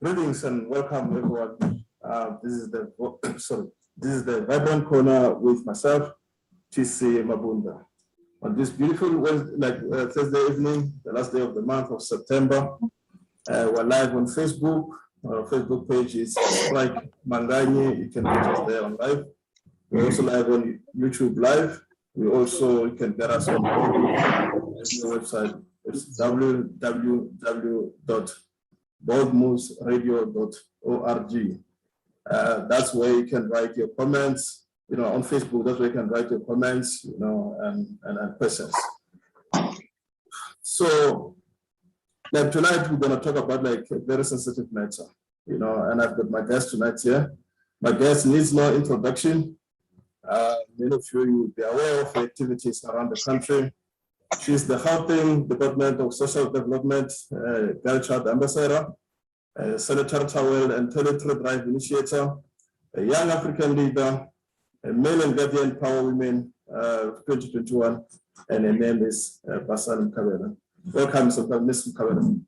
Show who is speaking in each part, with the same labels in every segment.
Speaker 1: Greetings and welcome, everyone. This is the Vibrant Corner with myself, TC Mabunda. On this beautiful Thursday evening, the last day of the month of September, we're live on Facebook. Our Facebook page is Strike Manganye. You can catch us there on live. We're also live on YouTube Live. You can get us on the website. It's www.boldmovesradio.org. That's where you can write your comments. On Facebook, that's where you can write your comments, and questions. So, tonight we're going to talk about a very sensitive matter, and I've got my guest tonight here. My guest needs no introduction. Many of you will be aware of the activities around the country. She's the Helping Department of Social Development, Girl Child Ambassador, Sanitary Towel and Toiletry Drive Initiator, a young African leader, a Male and Guardian Power Women 2021, and her name is Basani Mkhabele. Welcome, Ms. Mkhabele.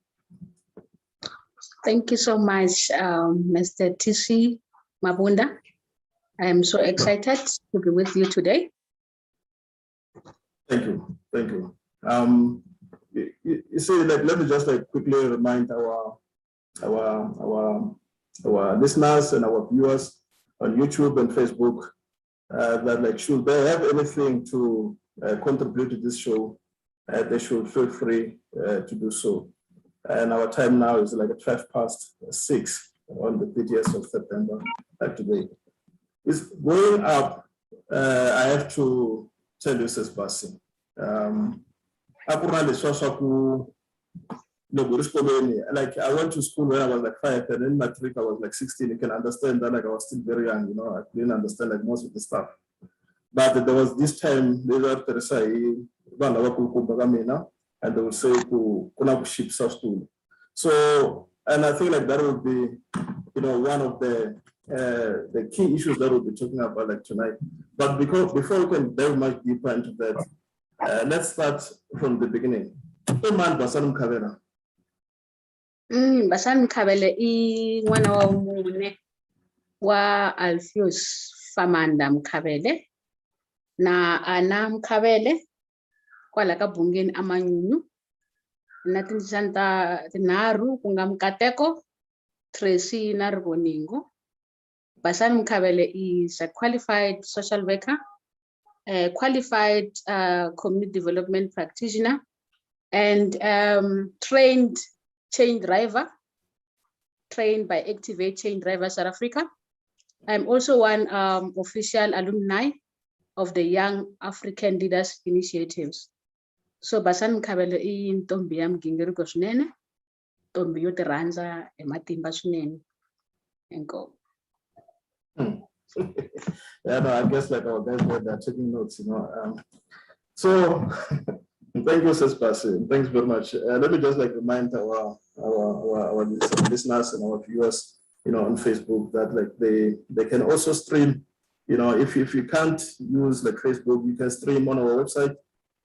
Speaker 2: Thank you so much, Mr. TC Mabunda. I am so excited to be with you today.
Speaker 1: Thank you. Thank you. You see, let me just quickly remind our listeners and our viewers on YouTube and Facebook that should they have anything to contribute to this show, they should feel free to do so. And our time now is 6:12 on the 30th of September today. It's going up. I have to tell you, Sis Basi. I went to school when I was 5, and in matric I was 16. You can understand that I was still very young, I didn't understand most of the stuff. But there was this time they were and they would say kuna ship school. So, and I think that would be one of the key issues that we'll be talking about tonight. But before we can delve much deeper into that, let's start from the beginning. Basani Mkhabele.
Speaker 2: Basani Mkhabele I n'wana wa mune wa Alpheus Famanda Mkhabele na Ana Mkhabele kwala ka Bungeni Amanyunyu na tinxanta tinharhu ku nga Mkateko, Tracy na Rivoningo. Basani Mkhabele is a qualified social worker, a qualified community development practitioner, and trained chain driver, trained by Activate Chain Driver South Africa. I'm also one official alumni of the Young African Leaders Initiatives. So Basani Mkhabele I ntombi ya mgingiriko swinene, ntombi yo tirhandza hi matimba swinene. Enko.
Speaker 1: Yeah, no, I guess our guys they're taking notes, So thank you, Sis Basi. Thanks very much. Let me just remind our listeners and our viewers, on Facebook that they can also stream. If you can't use Facebook, you can stream on our website.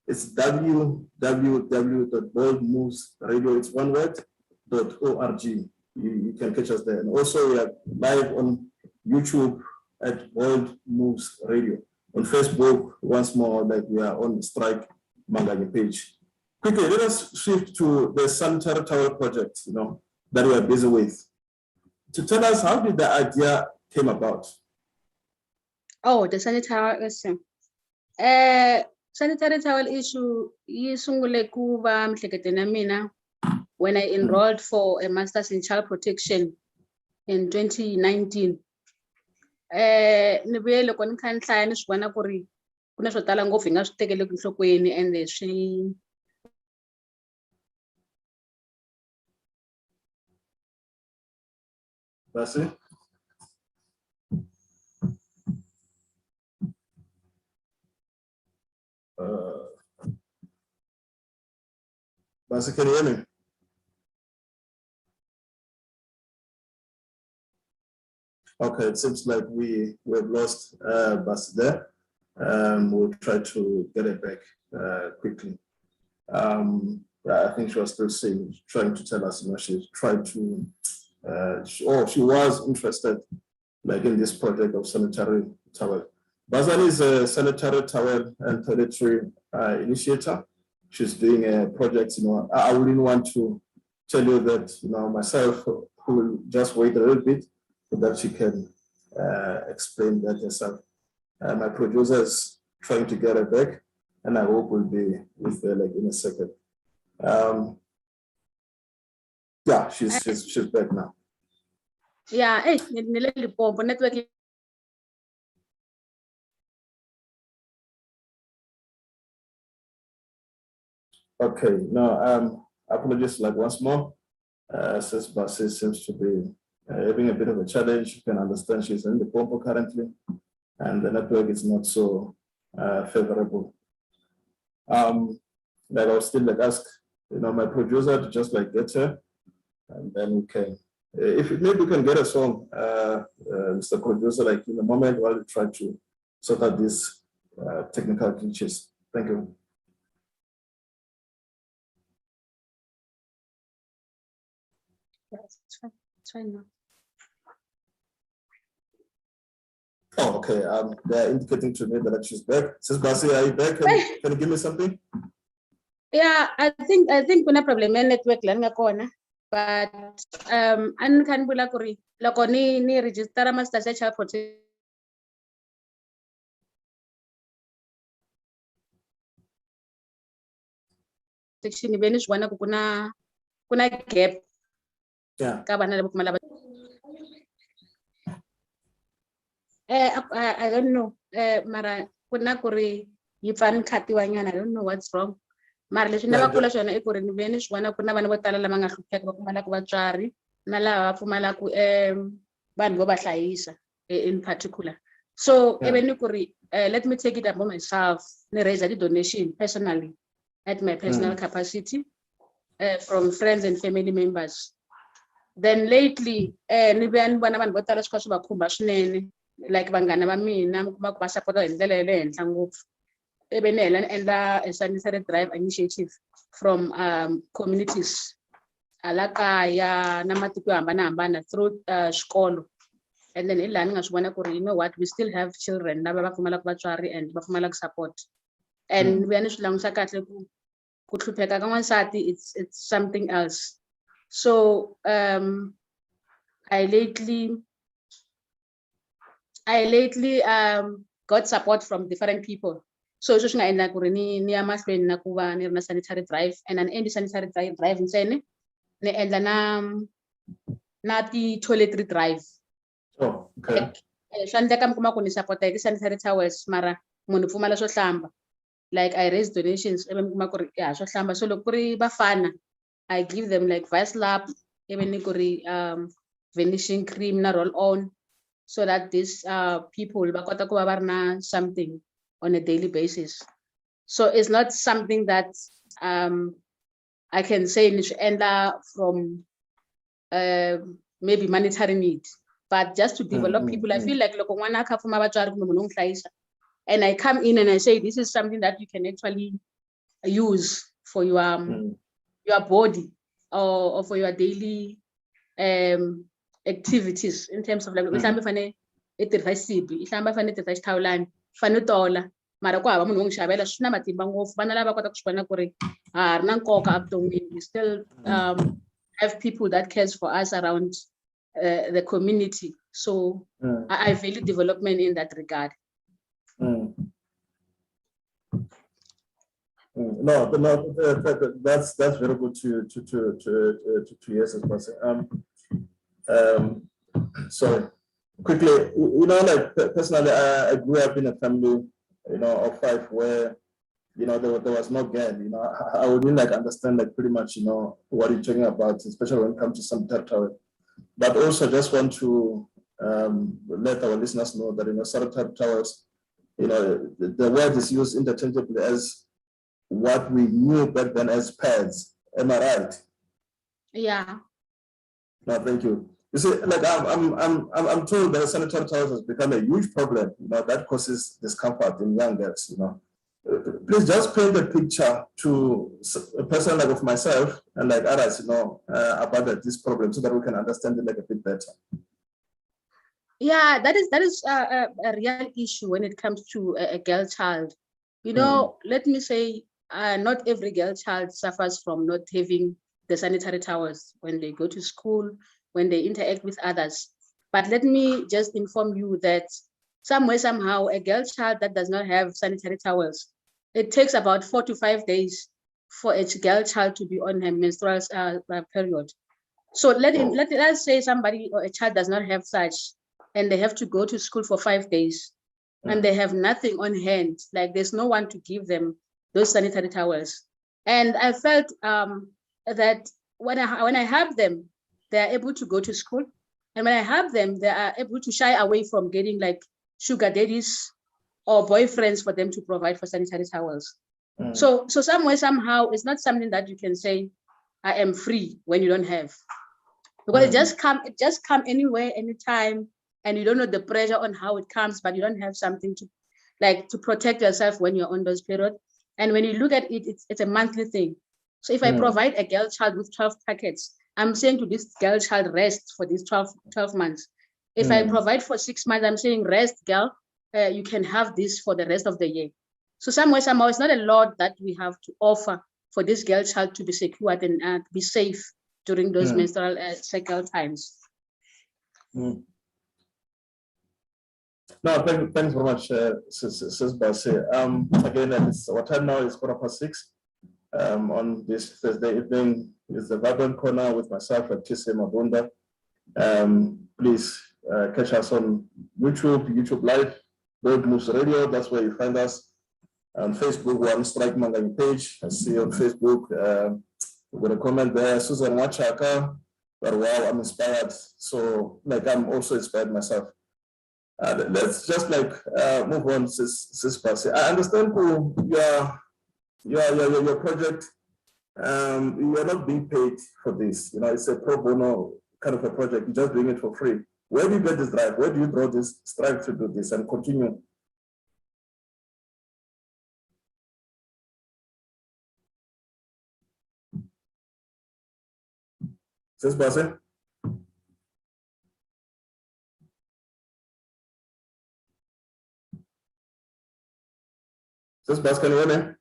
Speaker 1: It's www.boldmovesradio. It's one word .org. You can catch us there, and also we are live on YouTube at Bold Moves Radio. On Facebook, once more, we are on the Strike Manganye page. Quickly, let us shift to the Sanitary Towel project, that we are busy with. To tell us, how did the idea came about?
Speaker 2: Oh, the sanitary issue. Sanitary towel issue yisungule kuba mhleketena mina when I enrolled for a master's in child protection in 2019. Ni vuye loko ni kha ni hlaya ni swi vona ku ri ku na swo tala ngopfu hi nga swi tekeli enhlokweni ende swi
Speaker 1: Basi? Basi, can you hear me? Okay, it seems like we've lost Basi there. We'll try to get it back quickly. I think she was still trying to tell us, she's trying to she was interested like in this project of sanitary towel. Basani is a sanitary towel and toiletry initiator. She's doing a project, I wouldn't want to tell you that, myself, who will just wait a little bit so that she can explain that herself. My producer is trying to get her back, and I hope we'll be with her like in a second. Yeah, she's back now.
Speaker 2: Yeah, hey, LIMPOPO network.
Speaker 1: Okay, no, apologies like once more. Sis Basi seems to be having a bit of a challenge. You can understand she's in the LIMPOPO currently, and the network is not so favorable. Like I'll still like ask, my producer to just like get her, and then we can, if maybe we can get a song, Mr. Producer, like in a moment while we try to sort out these technical glitches. Thank you.
Speaker 2: It's fine now.
Speaker 1: Oh, okay. They're indicating to me that she's back. Sis Basi, are you back? Can you give me something?
Speaker 2: Yeah, I think kuna problem ya network la nga kona, but an kan bula kuri loko ni register master cha child protection beni swi vona ku kuna gap ka vana lava pfumalaka. I don't know, mara kuna kuri yi pfa ni khatiwa nyana, I don't know what's wrong. Mara leswi ni lavaka kula swona I ku ri ni ve ni swi vona ku na vana vo tala lava nga hlupheka va pfumalaka vatswari na lava va pfumalaka vanhu vo va hlayisa in particular. So even ni ku ri let me take it upon myself ni raise the donation personally at my personal capacity from friends and family members. Then lately ni ve ni vona vanhu vo tala swi kha swi va khumba swinene, like vanghana va mina mi kuma ku va support hi ndlela ya le henhla ngopfu. Even a sanitary drive initiative from communities ala kaya na matiko yo hambanahambana through xikolo, and then laha ni nga swi vona ku ri you know what, we still have children lava va pfumalaka vatswari and va pfumalaka support, and ni vuya ni swi langutisa kahle ku hlupheka ka n'wansati it's something else. So I lately got support from different people. So sweswi nga endla ku ri ni ya mahlweni na ku va ni ri na sanitary drive, and an endi sanitary drive ntsena ni endla na ti-toiletry drive.
Speaker 1: Oh, okay.
Speaker 2: Swa endleka mi kuma ku ni support hi ti-sanitary towels mara munhu pfumala swo hlamba, like I raise donations ivi mi kuma ku ri ya swo hlamba, so loko ku ri vafana I give them like Vaslap, ivi ni ku ri vanishing cream na roll on, so that these people va kota ku va va ri na something on a daily basis. So it's not something that I can say ni swi endla from maybe monetary need, but just to develop people. I feel like loko n'wana kha pfuma vatswari kumbe munhu wo n'wi hlayisa, and I come in and I say this is something that you can actually use for your body or for your daily activities in terms of like ihlambi fane I tirhisa xisibi, ihlamba fane I tirhisa xithawulani, fane u tola, mara ku hava munhu wo n'wi xavela swi na matimba ngopfu. Vana lava kota ku swi vona ku ri ha ri na nkoka avuton'wini. We still have people that cares for us around the community, so I value development in that regard.
Speaker 1: No, that's very good to hear, Sis Basi. So quickly, like personally, I grew up in a family, of 5 where, there was no girl. I wouldn't like understand like pretty much, what you're talking about, especially when it comes to some territory. But also just want to let our listeners know that, sanitary towels, the word is used interchangeably as what we knew back then as pads. Am I right?
Speaker 2: Yeah.
Speaker 1: No, thank you. You see, like I'm told that sanitary towels has become a huge problem, that causes discomfort in young girls, please just paint a picture to a person like of myself and like others, about this problem so that we can understand it like a bit better.
Speaker 2: Yeah, that is a real issue when it comes to a girl child. Let me say, not every girl child suffers from not having the sanitary towels when they go to school, when they interact with others. But let me just inform you that somewhere, somehow, a girl child that does not have sanitary towels, it takes about 4 to 5 days for a girl child to be on her menstrual period. So let's say somebody or a child does not have such, and they have to go to school for 5 days, and they have nothing on hand, like there's no one to give them those sanitary towels. And I felt that when I have them, they are able to go to school. And when I have them, they are able to shy away from getting like sugar daddies or boyfriends for them to provide for sanitary towels. So somewhere, somehow, it's not something that you can say, I am free when you don't have. Because it just come anywhere, anytime, and you don't know the pressure on how it comes, but you don't have something to protect yourself when you're on those periods. And when you look at it, it's a monthly thing. So if I provide a girl child with 12 packets, I'm saying to this girl child, rest for these 12 months. If I provide for 6 months, I'm saying, rest, girl, you can have this for the rest of the year. So somewhere, somehow, it's not a lot that we have to offer for this girl child to be secured and be safe during those menstrual cycle times.
Speaker 1: No, thanks very much, Sis Basi. Again, our time now is 6:15. On this Thursday evening is the Vibrant Corner with myself at TC Mabunda. Please catch us on YouTube Live, World News Radio. That's where you find us. On Facebook, we're on Strike Mangai page. I see on Facebook, with a comment there, Susan Wachaka, but wow, I'm inspired. So, like, I'm also inspired myself. Let's just move on, Sis Basi. I understand your project. You are not being paid for this. It's a pro bono kind of a project. You're just doing it for free. Where do you get this drive? Where do you draw this strive to do this and continue? Sis Basi? Sis Basi, can you hear me?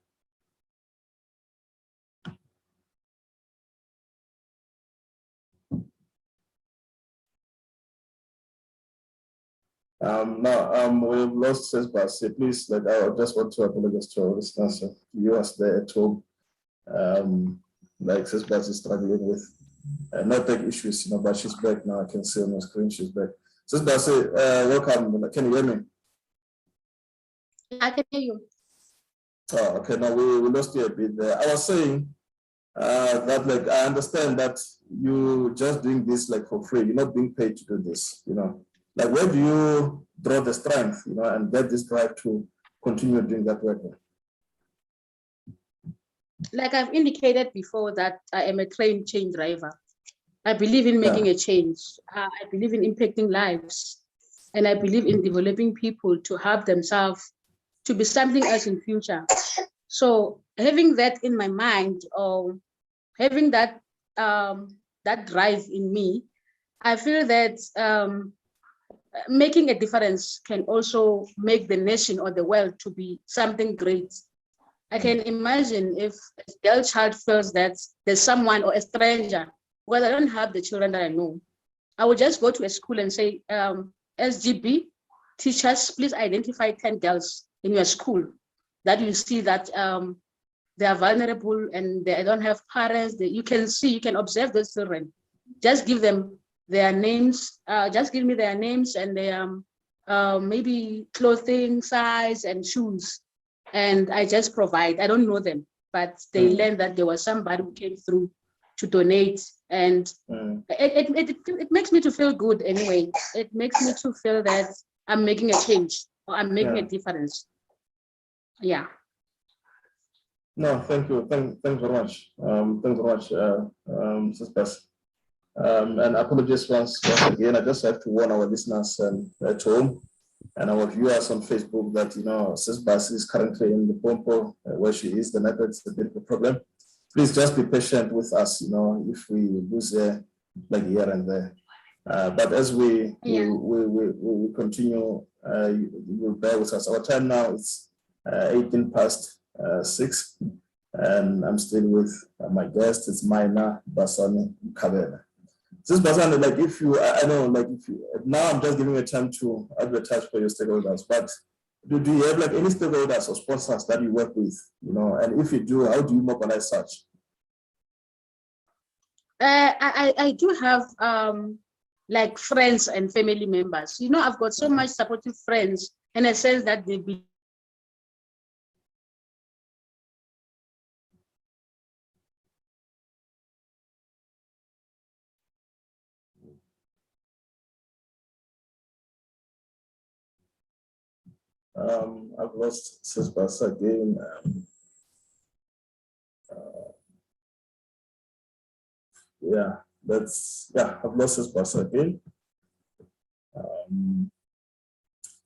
Speaker 1: We've lost Sis Basi. Please, I just want to apologize to our listeners, viewers there at home. Sis Basi is struggling with network issues, but she's back now. I can see on the screen she's back. Sis Basi, welcome. Can you hear me?
Speaker 2: I can hear you.
Speaker 1: Oh, okay. Now we lost you a bit there. I was saying that I understand that you just doing this for free. You're not being paid to do this. Where do you draw the strength, and get this drive to continue doing that work?
Speaker 2: Like I've indicated before, that I am a trained change driver. I believe in making a change. I believe in impacting lives, and I believe in developing people to help themselves to be something else in future. So having that in my mind, or having that drive in me, I feel that making a difference can also make the nation or the world to be something great. I can imagine if a girl child feels that there's someone or a stranger, well, I don't have the children that I know, I would just go to a school and say, SGB, teachers, please identify 10 girls in your school that you see that they are vulnerable and they don't have parents. You can observe those children. Just give them their names, just give me their names and their maybe clothing size and shoes. And I just provide. I don't know them, but they learn that there was somebody who came through to donate. And it makes me to feel good anyway. It makes me to feel that I'm making a change or I'm making a difference. Yeah.
Speaker 1: No, thank you. Thanks very much. Thanks very much, Sis Basi. And apologies once again. I just have to warn our listeners at home and our viewers on Facebook that, Sis Basani is currently in LIMPOPO, where she is. The network is a bit of a problem. Please just be patient with us, if we lose like here and there. But as we continue, you will bear with us. Our time now is 18 past 6, and I'm still with my guest. It's Minah, Basani, Mkhabele. This Basani, like if you, I know, like if you, now I'm just giving you a time to advertise for your stakeholders, but do you have like any stakeholders or sponsors that you work with, and if you do, how do you mobilize such?
Speaker 2: I do have like friends and family members. I've got so much supportive friends in a sense that they be
Speaker 1: I've lost Sis Basani again. I've lost Sis Basani again.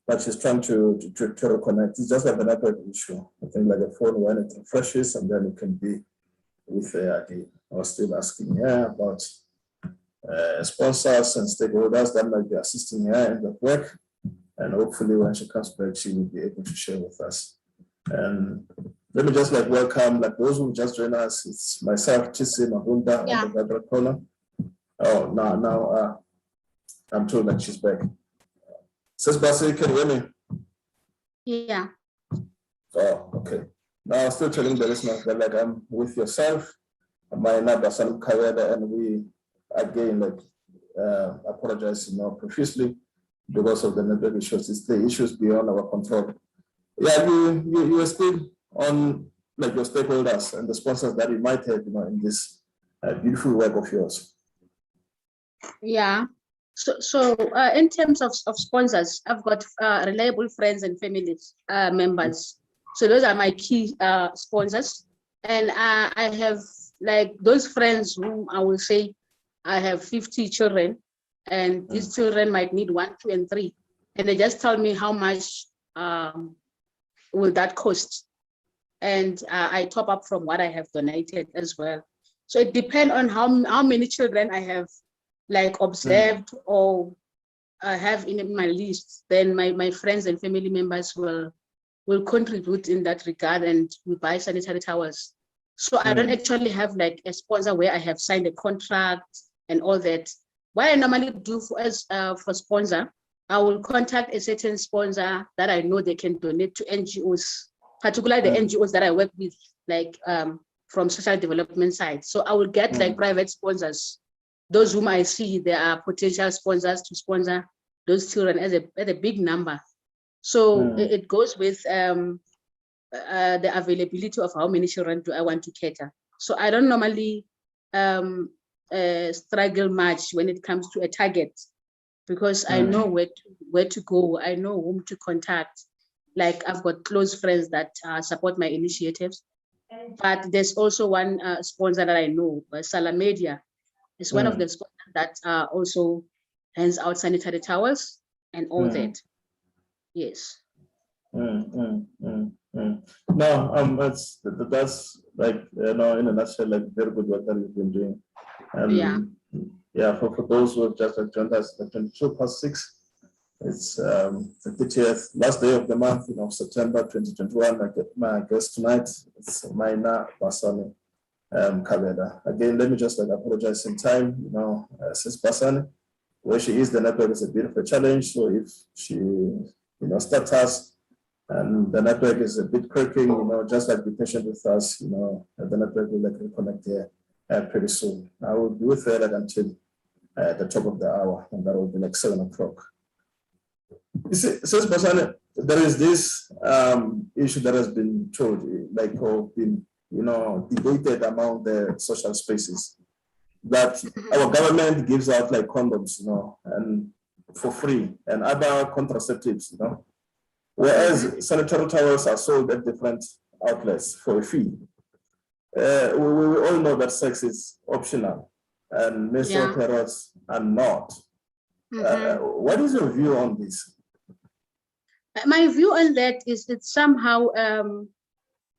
Speaker 1: But she's trying to reconnect. It's just like the network issue. I think like a phone, when it refreshes, and then it can be with her again. I was still asking her about sponsors and stakeholders that might be assisting her in the work. And hopefully when she comes back, she will be able to share with us. And let me just like welcome like those who just joined us. It's myself, Chisi Mahunda, on the other corner. Oh, now I'm told that she's back. Sis Basani, can you hear me?
Speaker 2: Yeah.
Speaker 1: Oh, okay. Now I'm still telling the listeners that like I'm with yourself, Minah, Basani, Mkhabele, and we again apologize, profusely because of the network issues. It's the issues beyond our control. Yeah, you are still on like your stakeholders and the sponsors that you might have, in this beautiful work of yours.
Speaker 2: Yeah. So in terms of sponsors, I've got reliable friends and family members. So those are my key sponsors. And I have like those friends whom I will say I have 50 children, and these children might need 1, 2, and 3. And they just tell me how much will that cost. And I top up from what I have donated as well. So it depends on how many children I have like observed or have in my list. Then my friends and family members will contribute in that regard, and we buy sanitary towels. So I don't actually have like a sponsor where I have signed a contract and all that. What I normally do for sponsor, I will contact a certain sponsor that I know they can donate to NGOs, particularly the NGOs that I work with, like from social development side. So I will get like private sponsors, those whom I see there are potential sponsors to sponsor those children at a big number. So it goes with the availability of how many children do I want to cater. So I don't normally struggle much when it comes to a target, because I know where to go. I know whom to contact. Like I've got close friends that support my initiatives. But there's also one sponsor that I know, Salamedia. It's one of the sponsors that also hands out sanitary towels and all that. Yes.
Speaker 1: No, that's like, in a nutshell, like very good work that you've been doing. And for those who have just joined us, the 22 past 6, it's the 30th, last day of the month, September 2021. My guest tonight is Minah, Basani, Mkhabele. Again, let me just apologize in time, Sis Basani, where she is, the network is a bit of a challenge. So if she, starts us and the network is a bit quirking, just be patient with us, the network will reconnect here pretty soon. I will be with her until the top of the hour, and that will be 7 o'clock. You see, Sis Basani, there is this issue that has been told, or been, debated among the social spaces, that our government gives out condoms, and for free, and other contraceptives, whereas sanitary towels are sold at different outlets for a fee. We all know that sex is optional, and menstrual periods are not. What is your view on this?
Speaker 2: My view on that is that somehow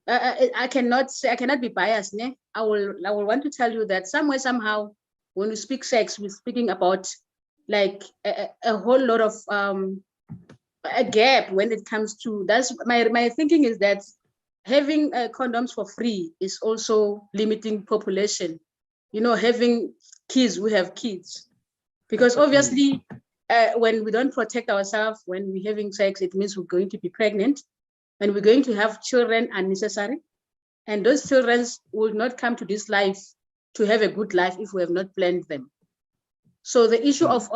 Speaker 2: I cannot be biased. Ne? I will want to tell you that somewhere, somehow, when we speak sex, we're speaking about like a whole lot of a gap when it comes to, that's my thinking is that having condoms for free is also limiting population. You know, having kids, we have kids. Because obviously, when we don't protect ourselves, when we're having sex, it means we're going to be pregnant and we're going to have children unnecessary. And those children will not come to this life to have a good life if we have not planned them. So the issue of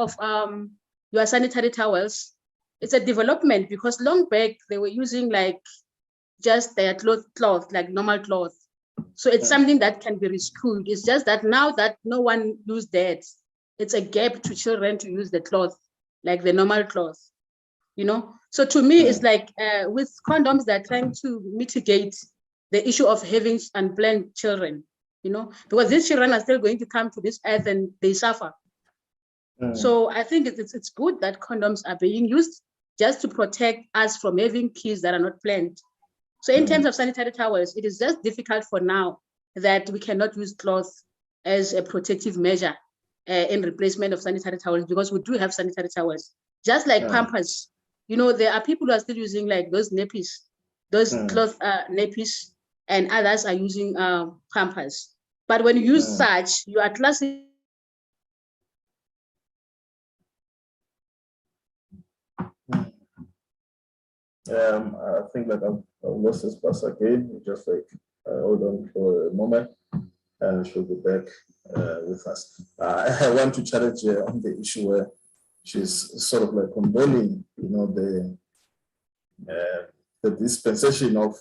Speaker 2: your sanitary towels, it's a development because long back they were using like just their cloth, like normal cloth. So it's something that can be rescued. It's just that now that no one used that, it's a gap to children to use the cloth, like the normal cloth, you know? So to me, it's like with condoms, they're trying to mitigate the issue of having unplanned children, you know, because these children are still going to come to this earth and they suffer. So I think it's good that condoms are being used just to protect us from having kids that are not planned. So in terms of sanitary towels, it is just difficult for now that we cannot use cloth as a protective measure in replacement of sanitary towels, because we do have sanitary towels, just like Pampers. You know, there are people who are still using like those nappies, those cloth nappies, and others are using Pampers. But when you use such, you are classing.
Speaker 1: I think that I've lost this bus again. Just like hold on for a moment, and she'll be back with us. I want to challenge her on the issue where she's sort of like condoning, you know, the dispensation of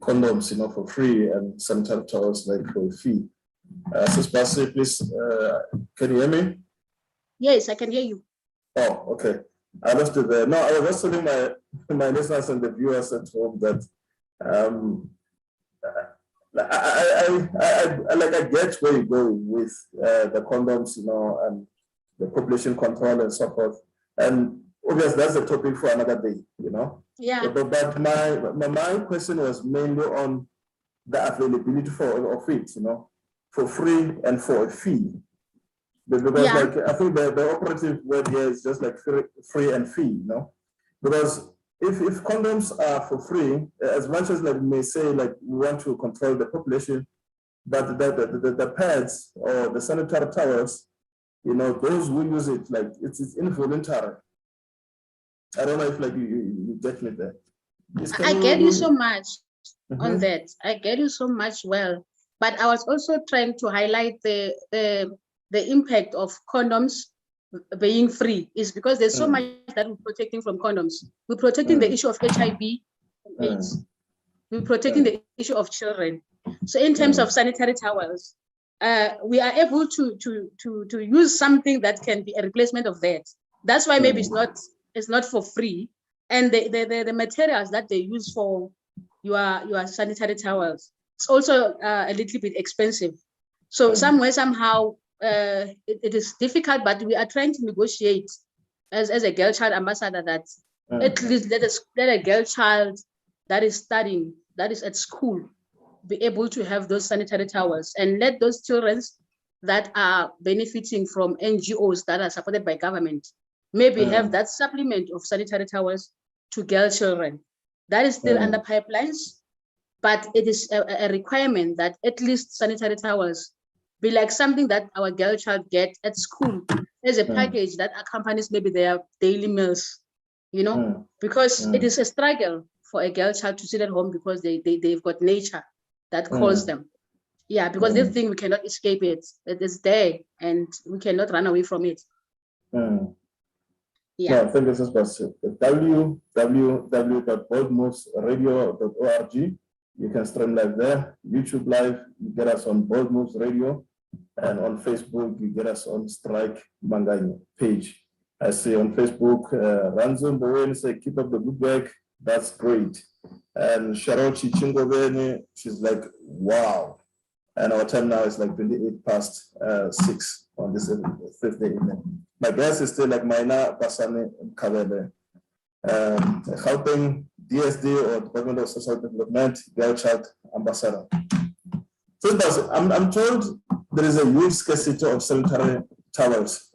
Speaker 1: condoms, you know, for free and sanitary towels like for a fee. Sis Basani, please, can you hear me?
Speaker 2: Yes, I can hear you.
Speaker 1: Oh, okay. I lost it there. No, I was just telling my listeners and the viewers at home that I get where you're going with the condoms, you know, and the population control and so forth. And obviously that's a topic for another day, you know.
Speaker 2: Yeah.
Speaker 1: But my question was mainly on the availability of it, you know, for free and for a fee. Because like I think the operative word here is just like free and fee, you know, because if condoms are for free, as much as like we may say like we want to control the population, but the pads or the sanitary towels, you know, those who use it, like it's involuntary. I don't know if like you get me there.
Speaker 2: I get you so much on that. I get you so much well, but I was also trying to highlight the impact of condoms being free is because there's so much that we're protecting from condoms. We're protecting the issue of HIV and AIDS. We're protecting the issue of children. So in terms of sanitary towels, we are able to use something that can be a replacement of that. That's why maybe it's not for free. And the materials that they use for your sanitary towels, it's also a little bit expensive. So somewhere, somehow, it is difficult, but we are trying to negotiate as a girl child ambassador that at least let a girl child that is studying, that is at school, be able to have those sanitary towels, and let those children that are benefiting from NGOs that are supported by government maybe have that supplement of sanitary towels to girl children. That is still under pipelines, but it is a requirement that at least sanitary towels be like something that our girl child get at school as a package that accompanies maybe their daily meals, you know, because it is a struggle for a girl child to sit at home because they've got nature that calls them. Yeah, because they think we cannot escape it. It is there and we cannot run away from it.
Speaker 1: Yeah. No, thank you so much. www.boldmovesradio.org. You can stream live there. YouTube live, you get us on Bold Moves Radio. And on Facebook, you get us on Strike Manganyo page. I see on Facebook, Ranzo Mboweni say, keep up the good work. That's great. And Sharochi Chingoveni, she's like, wow. And our time now is like 6 on this Thursday evening. My guest is still like Minah, Basani, Mkhabele. Gauteng DSD or Department of Social Development, Girl Child Ambassador. So I'm told there is a huge scarcity of sanitary towels,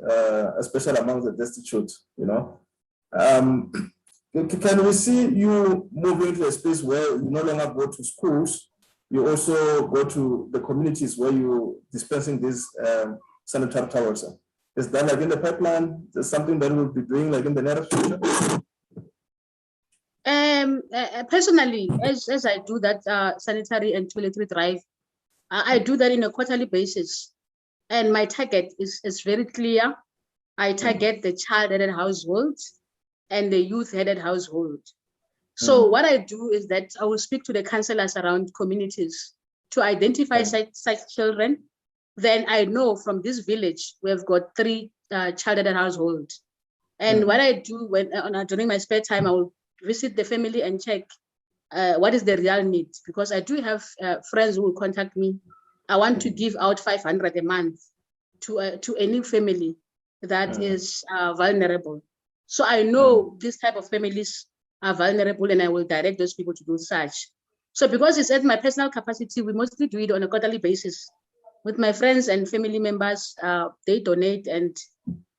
Speaker 1: especially among the destitute, you know. Can we see you moving to a space where you no longer go to schools, you also go to the communities where you're dispensing these sanitary towels? Is that like in the pipeline? Is something that we'll be doing like in the near future?
Speaker 2: Personally, as I do that sanitary and toiletry drive, I do that in a quarterly basis. And my target is very clear. I target the child-headed households and the youth-headed household. So what I do is that I will speak to the councillors around communities to identify such children. Then I know from this village, we've got 3 child-headed households. And what I do during my spare time, I will visit the family and check what is the real need, because I do have friends who will contact me. I want to give out 500 a month to any family that is vulnerable. So I know this type of families are vulnerable, and I will direct those people to do such. So because it's at my personal capacity, we mostly do it on a quarterly basis. With my friends and family members, they donate, and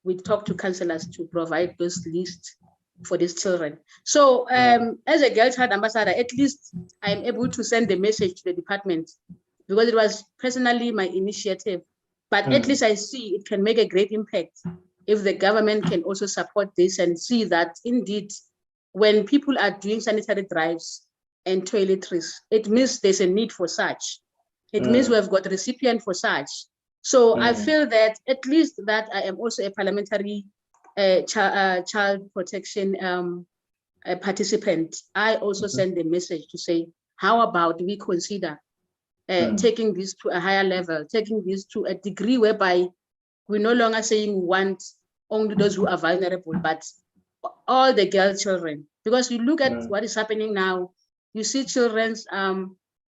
Speaker 2: we talk to councillors to provide those lists for these children. So as a girl child ambassador, at least I'm able to send the message to the department, because it was personally my initiative. But at least I see it can make a great impact if the government can also support this and see that indeed, when people are doing sanitary drives and toiletries, it means there's a need for such. It means we've got a recipient for such. So I feel that at least that I am also a parliamentary child protection participant. I also send a message to say, how about we consider taking this to a higher level, taking this to a degree whereby we're no longer saying we want only those who are vulnerable, but all the girl children. Because you look at what is happening now, you see children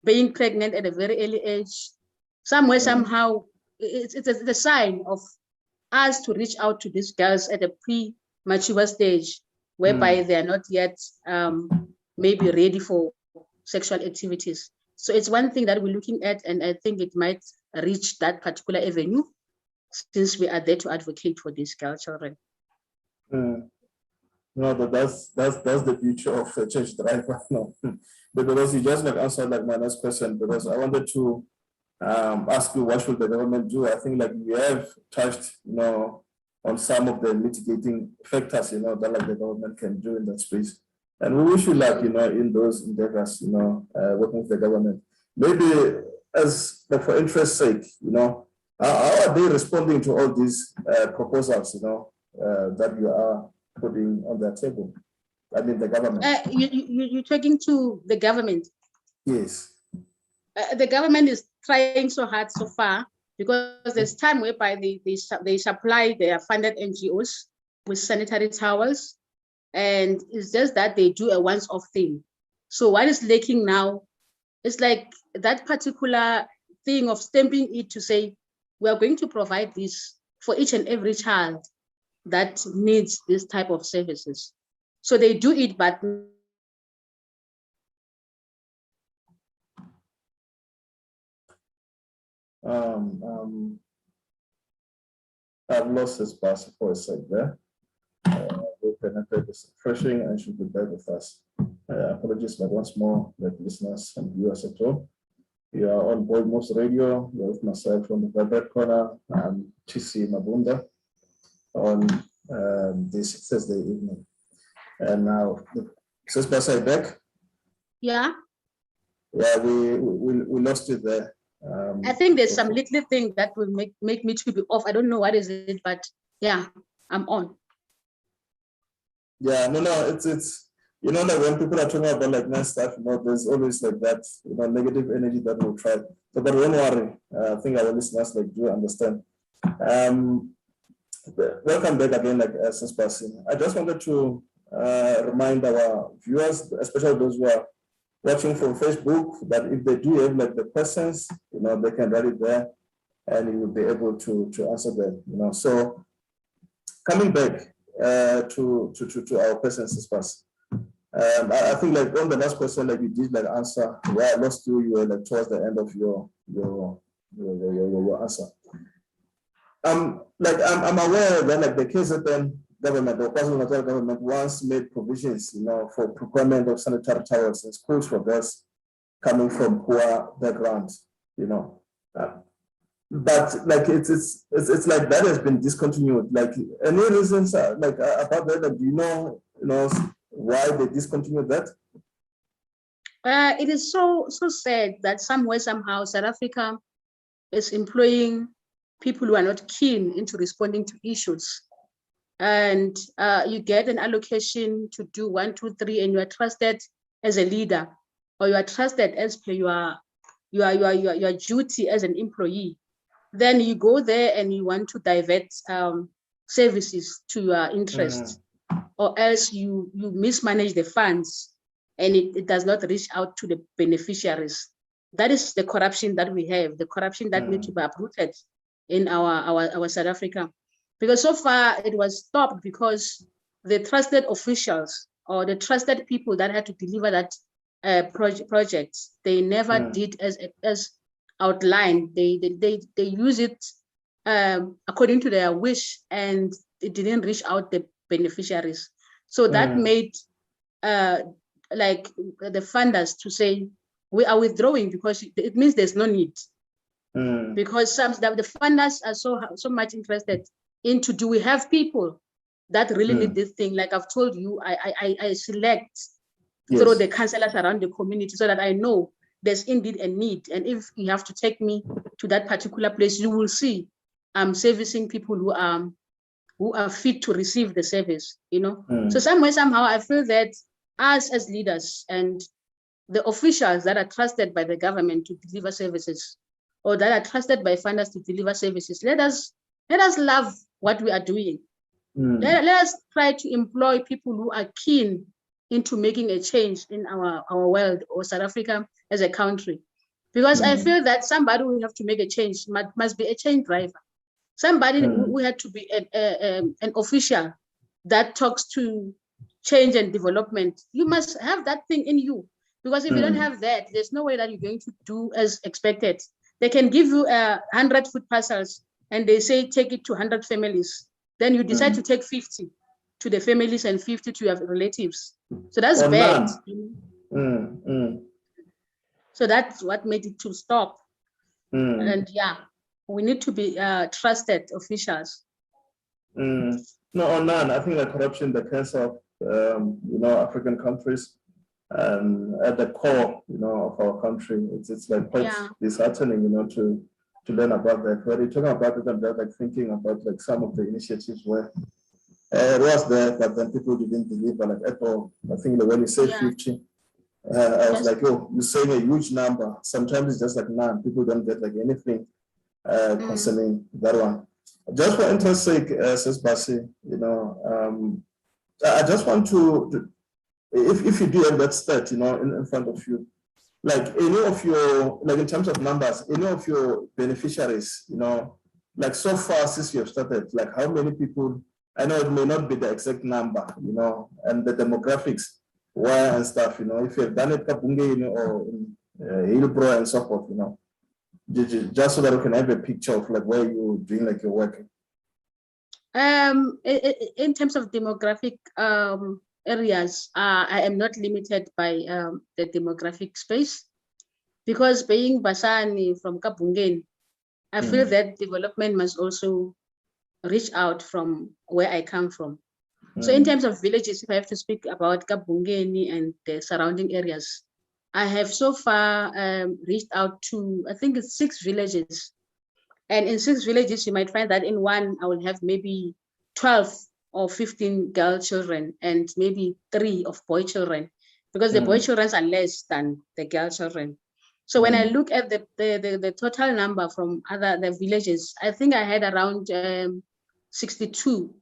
Speaker 2: being pregnant at a very early age. Somewhere, somehow, it's a sign of us to reach out to these girls at a pre-mature stage, whereby they are not yet maybe ready for sexual activities. So it's one thing that we're looking at, and I think it might reach that particular avenue, since we are there to advocate for these girl children.
Speaker 1: No, but that's the beauty of a church drive right now. Because you just like answered like my next question, because I wanted to ask you, what should the government do? I think like we have touched, you know, on some of the mitigating factors, you know, that like the government can do in that space. And we wish you luck, you know, in those endeavors, you know, working with the government. Maybe as like for interest's sake, you know, how are they responding to all these proposals, you know, that you are putting on their table? I mean, the government.
Speaker 2: You're talking to the government?
Speaker 1: Yes.
Speaker 2: The government is trying so hard so far, because there's time whereby they supply their funded NGOs with sanitary towels, and it's just that they do a once-off thing. So what is lacking now is like that particular thing of stamping it to say, we are going to provide this for each and every child that needs this type of services. So they do it, but
Speaker 1: I've lost his pass for a sec there. We'll penetrate this refreshing and should be back with us. Apologies, but once more, the listeners and viewers at home. You are on Bold Moves Radio. You're with myself from the Vibrant Corner. I'm TC Mabunda on this Thursday evening. And now, Sis Basani back?
Speaker 2: yeah.
Speaker 1: Yeah, we lost you there.
Speaker 2: I think there's some little thing that will make me to be off. I don't know what is it, but yeah, I'm on.
Speaker 1: Yeah, no, it's you know, like when people are talking about like nice stuff, you know, there's always like that, you know, negative energy that will try. So, but don't worry, I think our listeners like do understand. Welcome back again, like Sis Basani. I just wanted to remind our viewers, especially those who are watching from Facebook, that if they do have like the questions, you know, they can write it there, and you will be able to answer them. You know, so coming back to our person, Sis Basani. I think like on the last question, like you did like answer where I lost you, you were like towards the end of your answer. Like I'm aware that like the KZN government or KwaZulu-Natal government once made provisions, you know, for procurement of sanitary towels in schools for girls coming from poor backgrounds, you know. But like it's like that has been discontinued. Like any reasons like about that? Like, do you know why they discontinued that?
Speaker 2: It is so sad that somewhere, somehow, South Africa is employing people who are not keen into responding to issues. And you get an allocation to do 1, 2, 3, and you are trusted as a leader, or you are trusted as per your duty as an employee. Then you go there and you want to divert services to your interest, or else you mismanage the funds and it does not reach out to the beneficiaries. That is the corruption that we have, the corruption that needs to be uprooted in our South Africa. Because so far it was stopped because the trusted officials or the trusted people that had to deliver that projects, they never did as outlined. They use it according to their wish, and it didn't reach out the beneficiaries. So that made like the funders to say, we are withdrawing because it means there's no need. Because the funders are so much interested into, do we have people that really need this thing? Like I've told you, I select through the councillors around the community so that I know there's indeed a need. And if you have to take me to that particular place, you will see I'm servicing people who are fit to receive the service, you know? So somewhere, somehow, I feel that us as leaders and the officials that are trusted by the government to deliver services, or that are trusted by funders to deliver services, let us love what we are doing. Let us try to employ people who are keen into making a change in our world or South Africa as a country. Because I feel that somebody will have to make a change, must be a change driver. Somebody who had to be an official that talks to change and development. You must have that thing in you. Because if you don't have that, there's no way that you're going to do as expected. They can give you 100 food parcels and they say, take it to 100 families. Then you decide to take 50 to the families and 50 to your relatives. So that's bad. So that's what made it to stop. And yeah, we need to be trusted officials.
Speaker 1: No, on none. I think that corruption, the cancer of African countries, at the core, of our country, it's like quite disheartening, to learn about that. When you're talking about it, I'm just like thinking about like some of the initiatives where it was there, but then people didn't deliver like at all. I think that when you say 50, I was like, oh, you're saying a huge number. Sometimes it's just like none. People don't get like anything concerning that one. Just for interest's sake, says Basi, I just want to if you do have that stat, in front of you, like any of your, like in terms of numbers, any of your beneficiaries, like so far since you have started, like how many people, I know it may not be the exact number, and the demographics, where and stuff, if you've done it Kabunge, or in Hillbrow and so forth, just so that we can have a picture of like where you're doing like your work.
Speaker 2: In terms of demographic areas, I am not limited by the demographic space, because being Basani from Kabungeni, I feel that development must also reach out from where I come from. So in terms of villages, if I have to speak about Kabungeni and the surrounding areas, I have so far reached out to, I think it's 6 villages. And in 6 villages, you might find that in one, I will have maybe 12 or 15 girl children and maybe 3 of boy children, because the boy children are less than the girl children. So when I look at the total number from the villages, I think I had around 62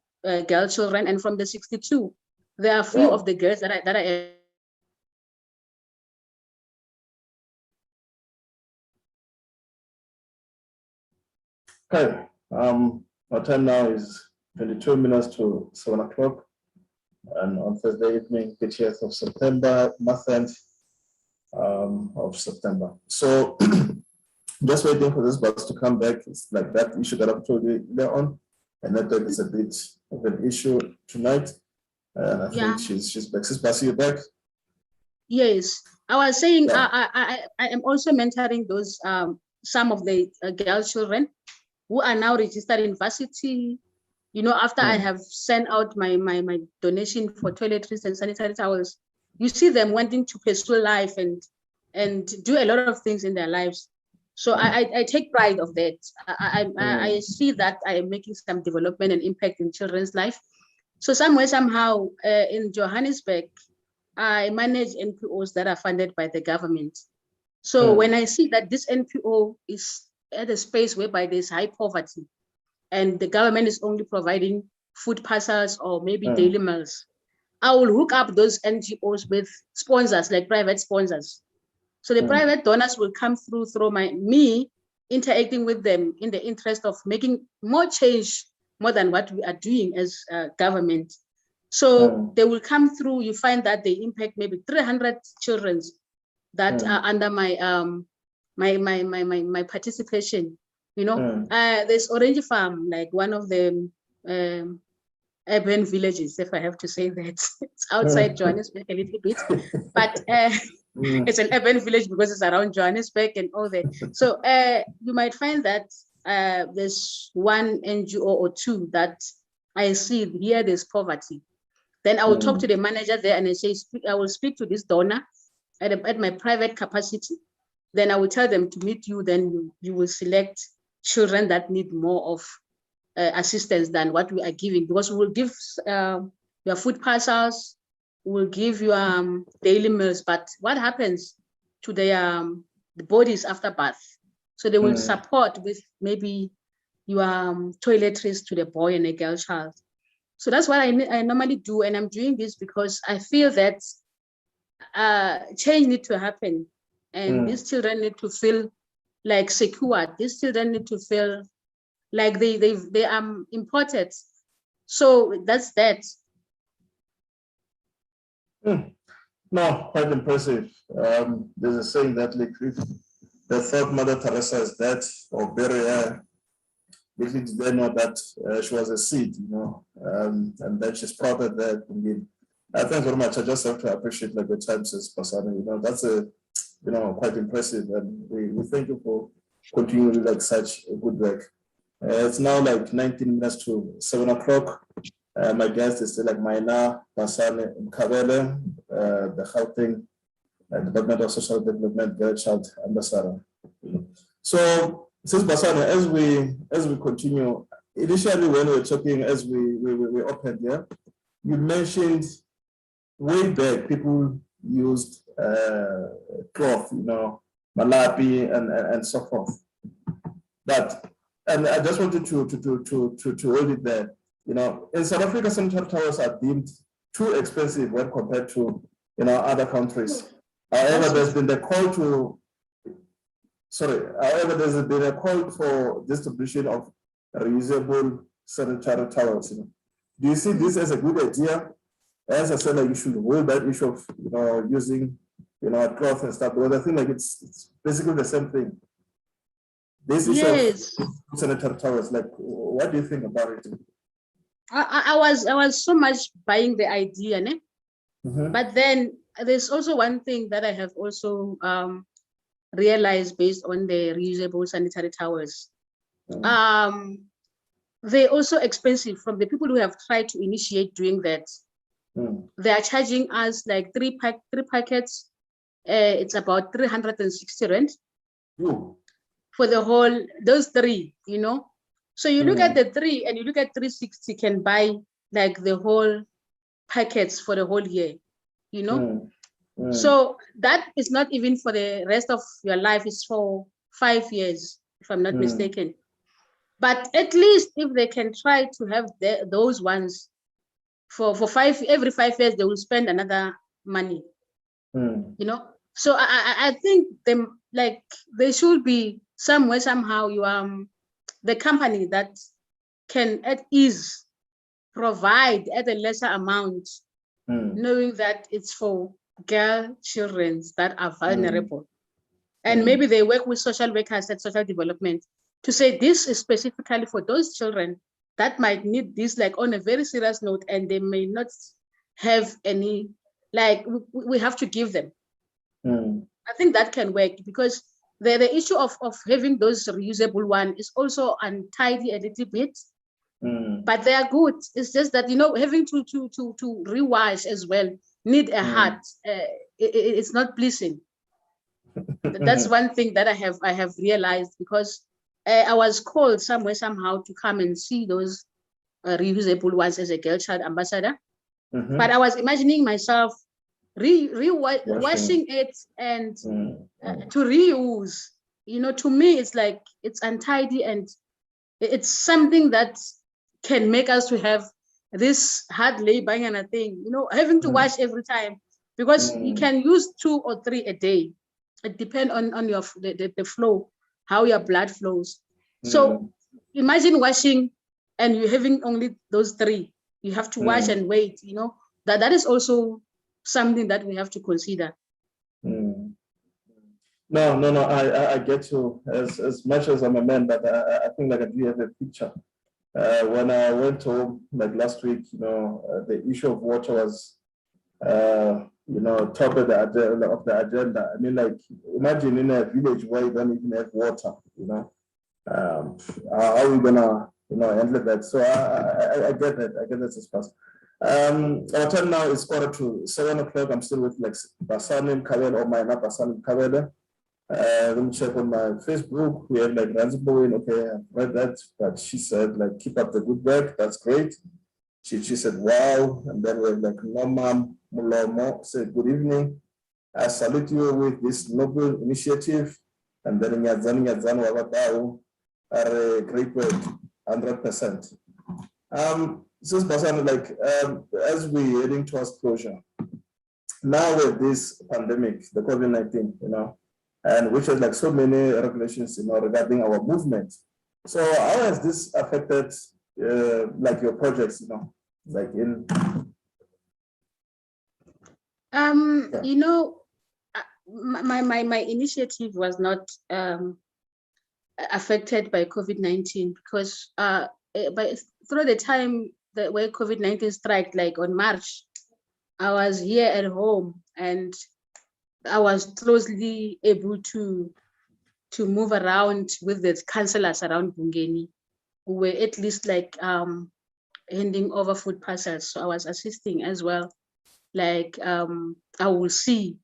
Speaker 2: girl children, and from the 62, there are a few of the girls that I
Speaker 1: Okay, our time now is 22 minutes to 7 o'clock. And on Thursday evening, 30th of September, month end of September. So just waiting for this bus to come back. It's like that issue that I've told you earlier on. And network is a bit of an issue tonight. And I think she's back. Sis Basi, you back?
Speaker 2: Yes, I was saying I am also mentoring those some of the girl children who are now registered in varsity. You know, after I have sent out my donation for toiletries and sanitary towels, you see them wanting to pursue life and do a lot of things in their lives. So I take pride of that. I see that I am making some development and impact in children's life. So somewhere, somehow, in Johannesburg, I manage NPOs that are funded by the government. So when I see that this NPO is at a space whereby there's high poverty and the government is only providing food parcels or maybe daily meals, I will hook up those NGOs with sponsors, like private sponsors. So the private donors will come through me interacting with them in the interest of making more change, more than what we are doing as government. So they will come through. You find that they impact maybe 300 children that are under my my participation. You know, there's Orange Farm, like one of the urban villages, if I have to say that. It's outside Johannesburg a little bit, but it's an urban village because it's around Johannesburg and all that. So you might find that there's one NGO or two that I see here there's poverty. Then I will talk to the manager there and I say, I will speak to this donor at my private capacity. Then I will tell them to meet you. Then you will select children that need more of assistance than what we are giving, because we will give your food parcels, we'll give you daily meals. But what happens to the bodies after birth? So they will support with maybe your toiletries to the boy and a girl child. So that's what I normally do. And I'm doing this because I feel that change needs to happen. And these children need to feel like secure. These children need to feel like they are important. So that's that.
Speaker 1: No, quite impressive. There's a saying that like, if they thought Mother Teresa is dead or bury her, little did they know that she was a seed, you know, and then she sprouted there. Thanks very much. I just have to appreciate like the time, says Basani. You know, that's quite impressive, and we thank you for continuing like such a good work. It's now like 19 minutes to 7 o'clock. My guest is still like Minah, Basani, Mkhabele, the Gauteng Department of Social Development, Girl Child Ambassador. So, since Basani, as we continue, initially when we were talking, as we opened here, you mentioned way back people used cloth, you know, malapi and so forth. And I just wanted to hold it there. You know, in South Africa, sanitary towels are deemed too expensive when compared to, you know, other countries. However, there's been a call for distribution of reusable sanitary towels. You know. Do you see this as a good idea? As I said, like you should hold that issue of, you know, using, you know, cloth and stuff, because I think like it's basically the same thing. This issue of sanitary towels, like, what do you think about it?
Speaker 2: I was so much buying the idea, né? But then there's also one thing that I have also realized based on the reusable sanitary towels. They're also expensive. From the people who have tried to initiate doing that, they are charging us like three packets. It's about 360 rand for the whole, those three, you know. So you look at the three and you look at 360, can buy like the whole packets for the whole year, you know. So that is not even for the rest of your life, it's for 5 years, if I'm not mistaken. But at least if they can try to have those ones for every 5 years, they will spend another money, you know. So I think them, like, they should be somewhere, somehow, you the company that can at ease provide at a lesser amount knowing that it's for girl children that are vulnerable. And maybe they work with social workers at social development to say this is specifically for those children that might need this like on a very serious note, and they may not have any, like we have to give them. I think that can work, because the issue of having those reusable one is also untidy a little bit, but they are good. It's just that, you know, having to rewash as well, need a heart. It's not pleasing. That's one thing that I have realized, because I was called somewhere somehow to come and see those reusable ones as a girl child ambassador, but I was imagining myself washing it and to reuse. You know, to me it's like it's untidy, and it's something that can make us to have this hard labor and a thing, you know, having to wash every time, because you can use 2 or 3 a day. It depends on your the flow, how your blood flows. So imagine washing and you having only those 3. You have to wash and wait, you know, that is also something that we have to consider.
Speaker 1: No, I get you. As much as I'm a man, but I think like I do have a picture. When I went home like last week, you know, the issue of water was, you know, top of the agenda. I mean, like, imagine in a village where you don't even have water, you know, how are we gonna, you know, handle that? So I get that. I get that as fast. Our time now is 7:15. I'm still with like Basani, Mkhabele, or Minah, Basani, Mkhabele. Let me check on my Facebook. We have like Ranziboin. Okay, I've read that, but she said like keep up the good work. That's great. She said wow, and then we have like Norma Mulomo said good evening. I salute you with this noble initiative, and then Nyadzani Wabadao are a great work, 100%. Since Basani, like as we're heading towards closure, now with this pandemic, the COVID-19, you know, and which has like so many regulations, you know, regarding our movement. So how has this affected like your projects, you know, like in?
Speaker 2: You know, my initiative was not affected by COVID-19, because through the time that where COVID-19 struck, like on March, I was here at home and I was closely able to move around with the councillors around Bungeni, who were at least like handing over food parcels. So I was assisting as well. Like I will see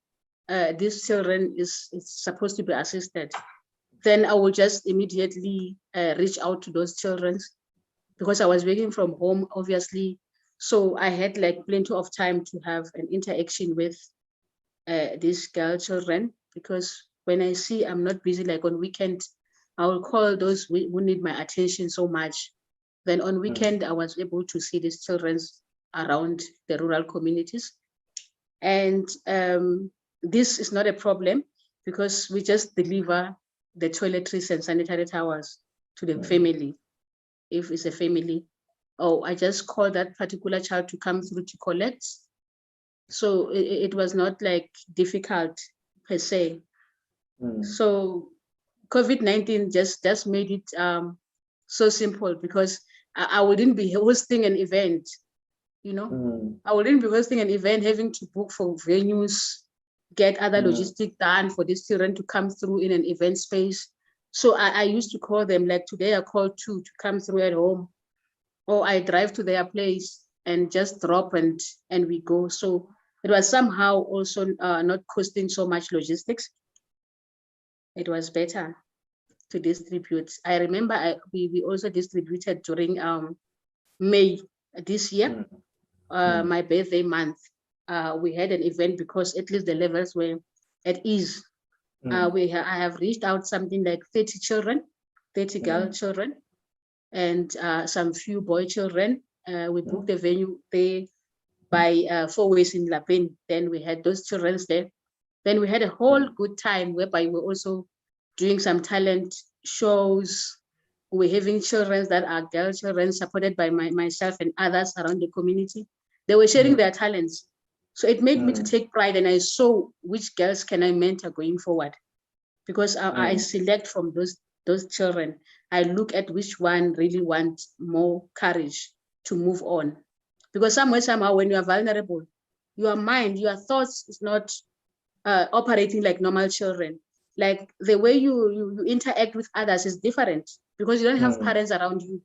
Speaker 2: these children is supposed to be assisted. Then I will just immediately reach out to those children, because I was working from home, obviously. So I had like plenty of time to have an interaction with these girl children, because when I see I'm not busy, like on weekend, I will call those who need my attention so much. Then on weekend, I was able to see these children around the rural communities. And this is not a problem, because we just deliver the toiletries and sanitary towers to the family, if it's a family. Oh, I just call that particular child to come through to collect. So it was not like difficult per se. So COVID-19 just made it so simple, because I wouldn't be hosting an event, you know. I wouldn't be hosting an event, having to book for venues, get other logistics done for these children to come through in an event space. So I used to call them, like today I called 2 to come through at home, or I drive to their place and just drop and we go. So it was somehow also not costing so much logistics. It was better to distribute. I remember we also distributed during May this year, my birthday month. We had an event, because at least the levels were at ease. I have reached out something like 30 children, 30 girl children, and some few boy children. We booked the venue there by 4 ways in Lapin. Then we had those children there. Then we had a whole good time, whereby we're also doing some talent shows. We're having children that are girl children, supported by myself and others around the community. They were sharing their talents. So it made me to take pride, and I saw which girls can I mentor going forward, because I select from those children. I look at which one really wants more courage to move on, because somehow, when you are vulnerable, your mind, your thoughts is not operating like normal children. Like the way you interact with others is different, because you don't have parents around you.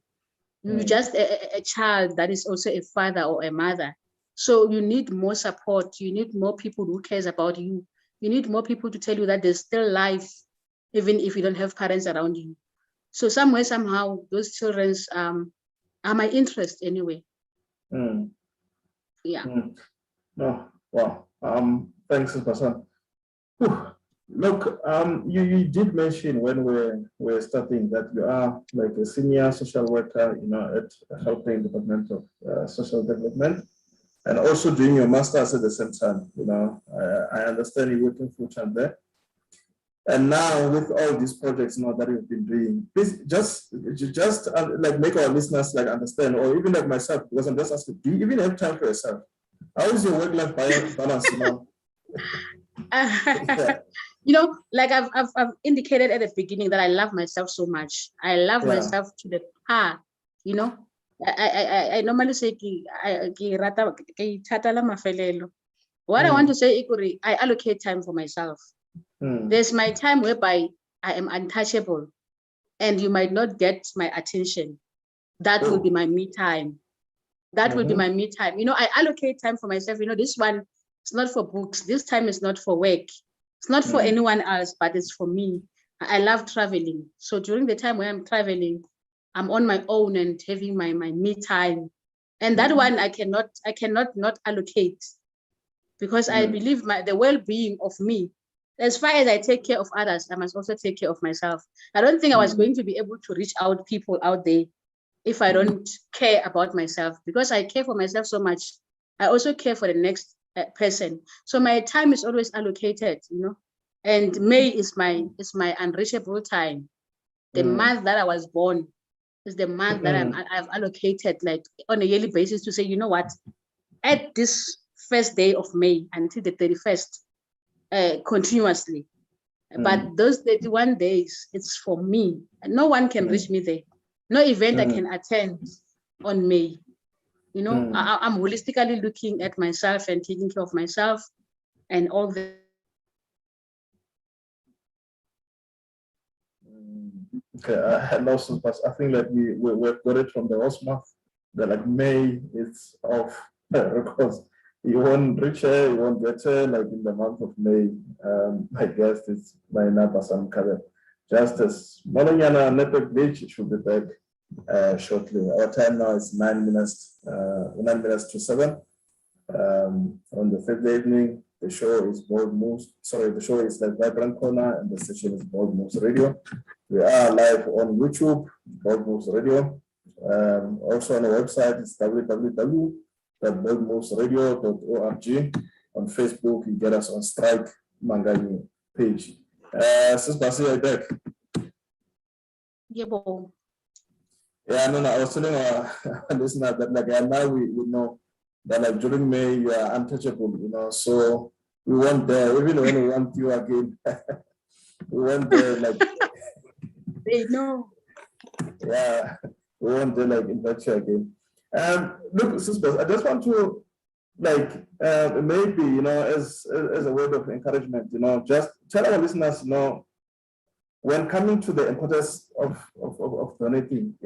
Speaker 2: You're just a child that is also a father or a mother. So you need more support. You need more people who cares about you. You need more people to tell you that there's still life, even if you don't have parents around you. So somehow, those children's are my interest anyway. Yeah.
Speaker 1: No, wow. Thanks, Basani. Look, you did mention when we're starting that you are like a senior social worker, at helping Department of Social Development, and also doing your master's at the same time. I understand you're working full time there. And now with all these projects that you've been doing, please just like make our listeners like understand, or even like myself, because I'm just asking, do you even have time for yourself? How is your work-life balance?
Speaker 2: Yeah. Like I've indicated at the beginning that I love myself so much. I love myself to the part. I normally say what I want to say, I allocate time for myself. There's my time whereby I am untouchable, and you might not get my attention. That will be my me time. That will be my me time. I allocate time for myself. This one is not for books. This time is not for work. It's not for anyone else, but it's for me. I love traveling. So during the time when I'm traveling, I'm on my own and having my me time. And that one I cannot not allocate, because I believe the well-being of me, as far as I take care of others, I must also take care of myself. I don't think I was going to be able to reach out people out there if I don't care about myself, because I care for myself so much. I also care for the next person. So my time is always allocated, and May is my unreachable time. The month that I was born is the month that I've allocated, like on a yearly basis, to say, you know what, at this first day of May until the 31st, continuously. But those 31 days, it's for me. No one can reach me there. No event I can attend on May. I'm holistically looking at myself and taking care of myself and all the.
Speaker 1: Okay, I lost it, but I think that we've got it from the horse mouth that like May is off because you won't reach her, you won't get her like in the month of May. My guest is Minah Mkhabele. Just as Malonyana Network Beach should be back shortly. Our time now is 9 minutes to 7. On the Thursday evening, the show is Bold Moves. Sorry, the show is like Vibrant Corner, and the station is Bold Moves Radio. We are live on YouTube, Bold Moves Radio. Also on our website, it's www.boldmovesradio.org. On Facebook, you get us on Strike Mangani page. Sis Basi, are you back?
Speaker 2: Yeah,
Speaker 1: no, I was telling our listener that like now we know that like during May you are untouchable, so we weren't there, even when we want you again. We weren't there like
Speaker 2: they know.
Speaker 1: Yeah, we weren't there like invite you again. Look, sisters, I just want to like maybe as a word of encouragement, just tell our listeners, when coming to the importance of donating,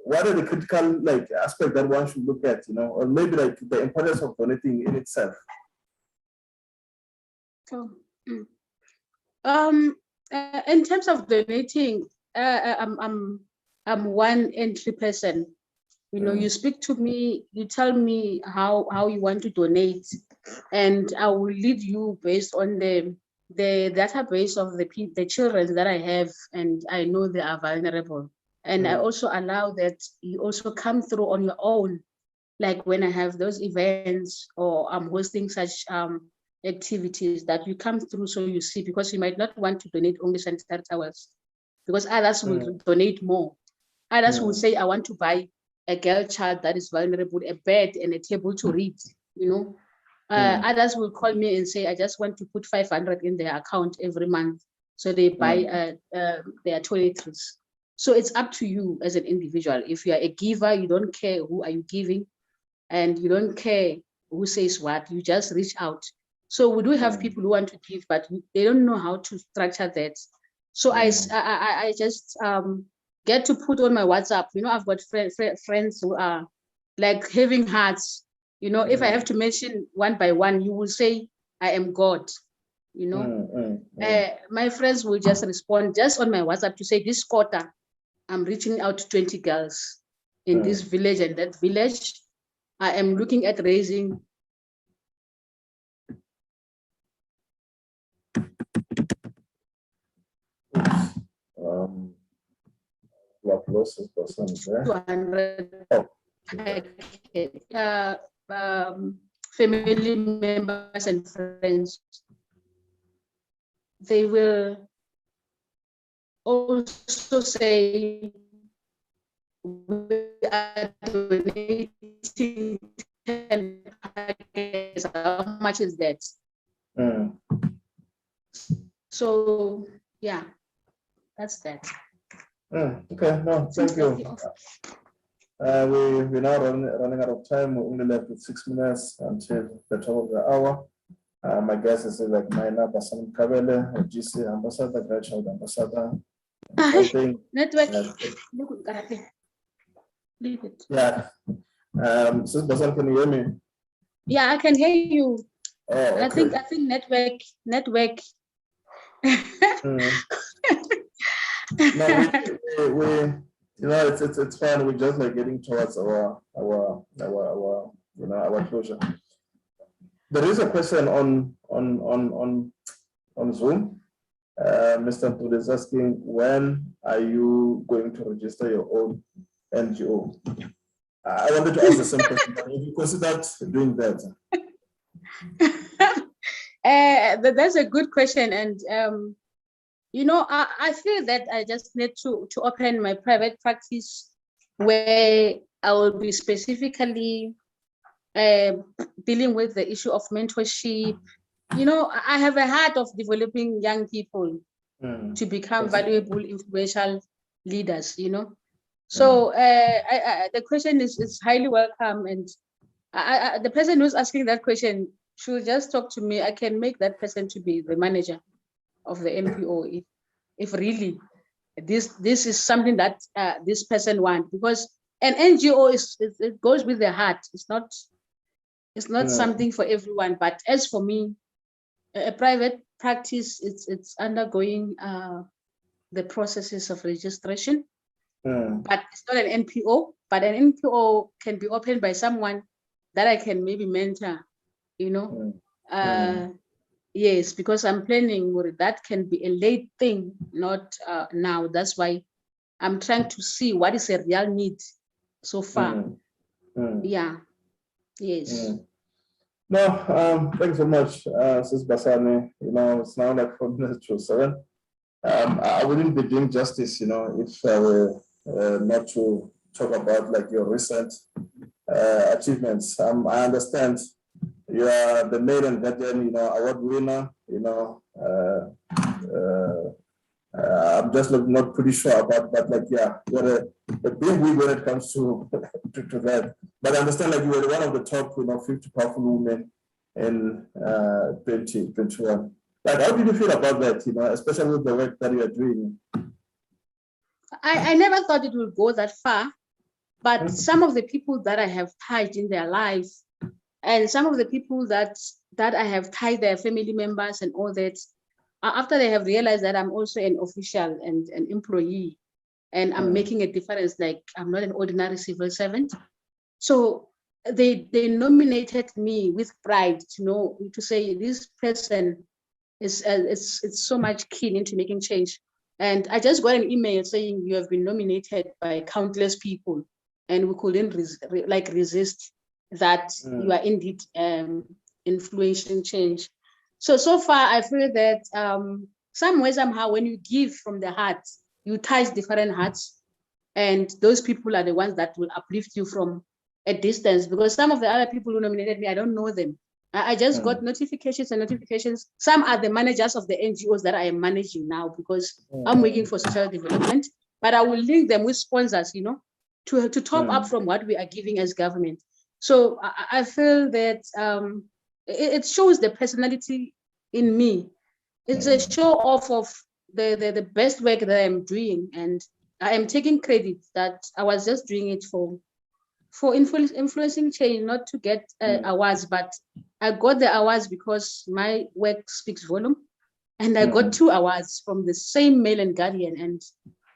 Speaker 1: what are the critical like aspects that one should look at, or maybe like the importance of donating in itself?
Speaker 2: In terms of donating, I'm one entry person. You speak to me, you tell me how you want to donate, and I will lead you based on the database of the children that I have, and I know they are vulnerable. And I also allow that you also come through on your own, like when I have those events or I'm hosting such activities, that you come through so you see, because you might not want to donate only sanitary towels, because others will donate more. Others will say, I want to buy a girl child that is vulnerable a bed and a table to read. you know. Others will call me and say, I just want to put 500 in their account every month. So they buy their toiletries. So it's up to you as an individual. If you are a giver, you don't care who are you giving, and you don't care who says what, you just reach out. So we do have people who want to give, but they don't know how to structure that. So I just get to put on my WhatsApp. You know, I've got friends who are like having hearts. You know, if I have to mention one by one, you will say, I am God. You know, my friends will just respond just on my WhatsApp to say, this quarter, I'm reaching out to 20 girls in this village and that village. I am looking at raising.
Speaker 1: What losses Basani there?
Speaker 2: 200 family members and friends. They will also say, we are donating 10 packets. How much is that? So yeah, that's that.
Speaker 1: Okay, no, thank you. We're now running out of time. We're only left with 6 minutes until the top of the hour. My guest is like Minah, Basani, Mkhabele, GC ambassador, graduate ambassador.
Speaker 2: Network. Leave it.
Speaker 1: Yeah. Sis Basani, can you hear me?
Speaker 2: Yeah, I can hear you.
Speaker 1: Oh, okay.
Speaker 2: I think network.
Speaker 1: No, we you know, it's fine. We're just like getting towards our closure. There is a question on Zoom. Mr. Mpule is asking, when are you going to register your own NGO? I wanted to ask the same question, but have you considered doing that?
Speaker 2: That's a good question, and you know, I feel that I just need to open my private practice where I will be specifically dealing with the issue of mentorship. You know, I have a heart of developing young people to become valuable, influential leaders, you know. So the question is highly welcome, and the person who's asking that question should just talk to me. I can make that person to be the manager of the NPO if really this is something that this person wants, because an NGO it goes with their heart. It's not something for everyone, but as for me, a private practice, it's undergoing the processes of registration, but it's not an NPO. But an NPO can be opened by someone that I can maybe mentor, you know. Yes, because I'm planning that can be a late thing, not now. That's why I'm trying to see what is a real need so far. Yeah. Yes.
Speaker 1: No, thanks so much, Sis Basani. You know, it's now like 4 minutes to 7. I wouldn't be doing justice, you know, if I were not to talk about like your recent achievements. I understand you are the maiden guardian, you know, award winner, you know. I'm just not pretty sure about, but like, yeah, you're a big win when it comes to that. But I understand like you were one of the top, you know, 50 powerful women in 2021. Like, how did you feel about that, you know, especially with the work that you are doing?
Speaker 2: I never thought it would go that far, but some of the people that I have touched in their lives, and some of the people that I have tied their family members and all that, after they have realized that I'm also an official and an employee, and I'm making a difference, like I'm not an ordinary civil servant. So they nominated me with pride to say this person is so much keen into making change. And I just got an email saying you have been nominated by countless people, and we couldn't resist that you are indeed influencing change. So far, I feel that some way, somehow, when you give from the heart, you touch different hearts, and those people are the ones that will uplift you from a distance, because some of the other people who nominated me, I don't know them. I just got notifications and notifications. Some are the managers of the NGOs that I am managing now, because I'm working for social development, but I will link them with sponsors, you know, to top up from what we are giving as government. So I feel that it shows the personality in me. It's a show off of the best work that I'm doing, and I am taking credit that I was just doing it for influencing change, not to get awards, but I got the awards because my work speaks volume, and I got 2 awards from the same Mail and Guardian, and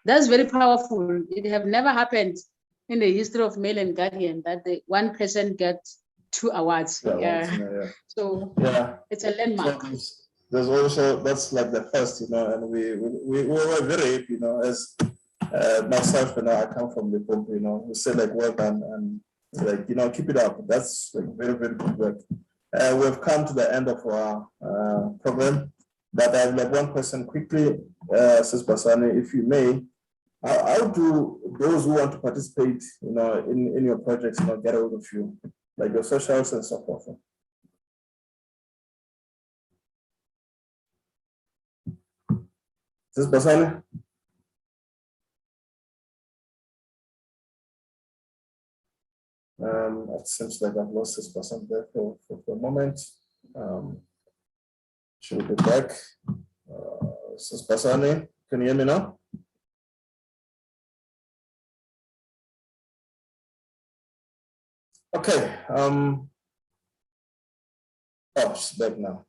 Speaker 2: that's very powerful. It have never happened in the history of Mail and Guardian that the one person gets 2 awards. So it's a landmark.
Speaker 1: So there's also, that's like the first, you know, and we were very happy, you know, as myself and I come from LIMPOPO, you know, we say like well done, and like, you know, keep it up. That's like very, very good work. We've come to the end of our program, but I have like one question quickly, Sis Basani, if you may. How do those who want to participate, you know, in your projects, you know, get hold of you, like your socials and so forth? Sis Basani? It seems like I've lost this person there for a moment. She'll be back. Sis Basani, can you hear me now? Okay. Oh, she's back now.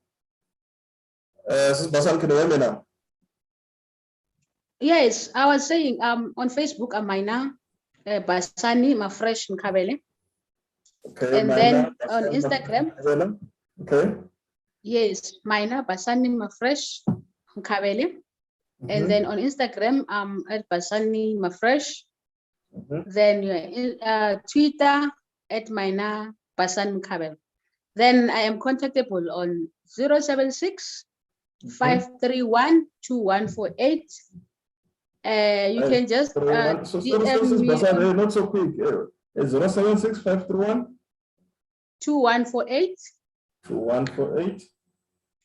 Speaker 1: Sis Basani, can you hear me now?
Speaker 2: Yes, I was saying on Facebook, I'm Minah, Basani, Mkhabele.
Speaker 1: Okay,
Speaker 2: and then on Instagram,
Speaker 1: okay.
Speaker 2: Yes, Minah, Basani, Mkhabele. And then on Instagram, I'm at Basani Mafresh. Then you're Twitter at Minah Basani Mkhabele. Then I am contactable on 076 531 2148. You can just DM me.
Speaker 1: Basani, not so quick. 076 531
Speaker 2: 2148.
Speaker 1: 2148.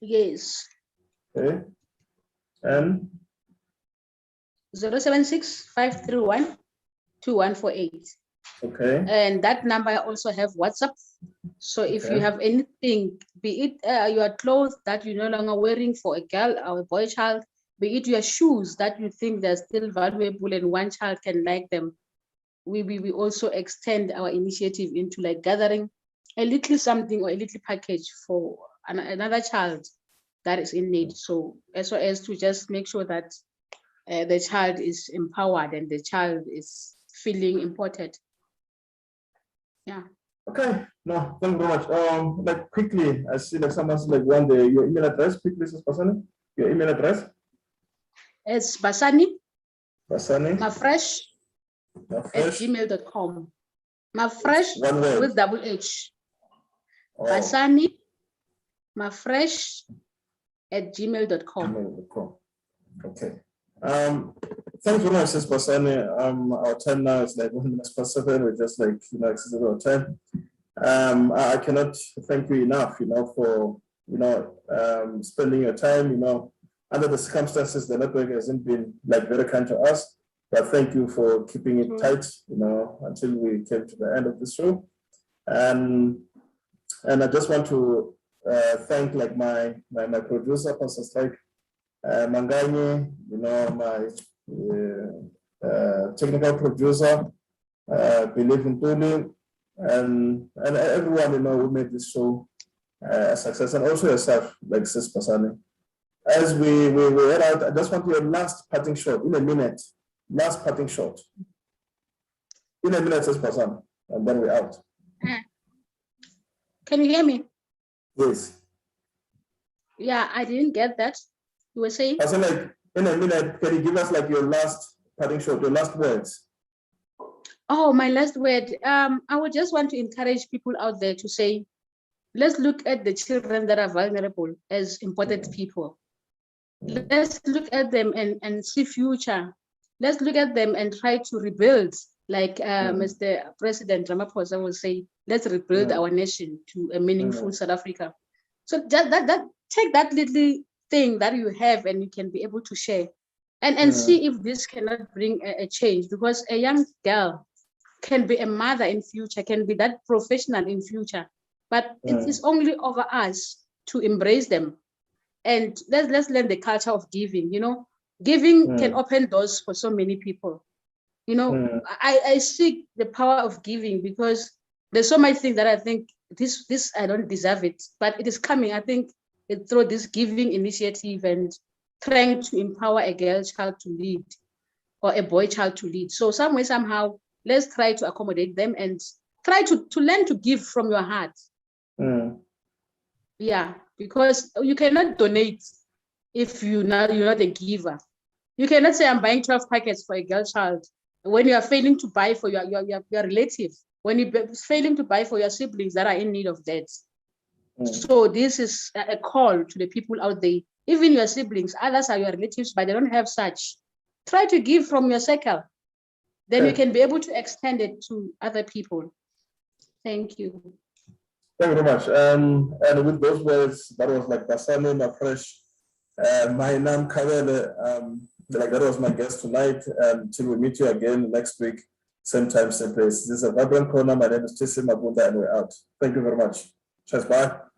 Speaker 2: Yes.
Speaker 1: Okay. And
Speaker 2: 076 531 2148.
Speaker 1: Okay.
Speaker 2: And that number I also have WhatsApp. So if you have anything, be it your clothes that you're no longer wearing for a girl or a boy child, be it your shoes that you think they're still valuable and one child can like them, we also extend our initiative into like gathering a little something or a little package for another child that is in need. So as well as to just make sure that the child is empowered and the child is feeling important. Yeah.
Speaker 1: Okay. No, thank you very much. Like quickly, I see like someone's like one day your email address, quickly, Sis Basani. Your email address?
Speaker 2: It's Basani.
Speaker 1: Mafresh
Speaker 2: at gmail.com. Mafresh with double H. Oh. Basani Mafresh at gmail.com.
Speaker 1: Okay. Thanks very much, Sis Basani. Our time now is like 1 minute past 7. We're just like, you know, exceeded our time. I cannot thank you enough, you know, for, you know, spending your time, you know, under the circumstances. The network hasn't been like very kind to us, but thank you for keeping it tight, you know, until we came to the end of the show. And I just want to thank like my producer, Pastor Strike Mangani, you know, my technical producer, Believe in Tuli, and everyone, you know, who made this show a success, and also yourself, like Sis Basani. As we head out, I just want your last parting shot in a minute. Last parting shot. In a minute, Sis Basani, and then we're out.
Speaker 2: Can you hear me?
Speaker 1: Yes.
Speaker 2: Yeah, I didn't get that. You were saying?
Speaker 1: I said, like, in a minute, can you give us like your last parting shot, your last words?
Speaker 2: Oh, my last word. I would just want to encourage people out there to say, let's look at the children that are vulnerable as important people. Let's look at them and see future. Let's look at them and try to rebuild Like Mr. President Ramaphosa will say, let's rebuild our nation to a meaningful South Africa. So just take that little thing that you have and you can be able to share and see if this cannot bring a change, because a young girl can be a mother in future, can be that professional in future, but it is only over us to embrace them. And let's learn the culture of giving. Giving can open doors for so many people. I seek the power of giving because there's so much thing that I think this I don't deserve it, but it is coming. I think through this giving initiative and trying to empower a girl child to lead or a boy child to lead. So some way, somehow, let's try to accommodate them and try to learn to give from your heart. Yeah, because you cannot donate if you're not a giver. You cannot say I'm buying 12 packets for a girl child when you are failing to buy for your relative, when you're failing to buy for your siblings that are in need of that. So this is a call to the people out there, even your siblings, others are your relatives, but they don't have such. Try to give from your circle. Then you can be able to extend it to other people. Thank you.
Speaker 1: Thank you very much. And with those words, that was like Basani, my fresh, Minah, Mkhabele, like that was my guest tonight. Till we meet you again next week, same time, same place. This is a Vibrant Corner. My name is Chisi Mabunda, and we're out. Thank you very much. Cheers, bye.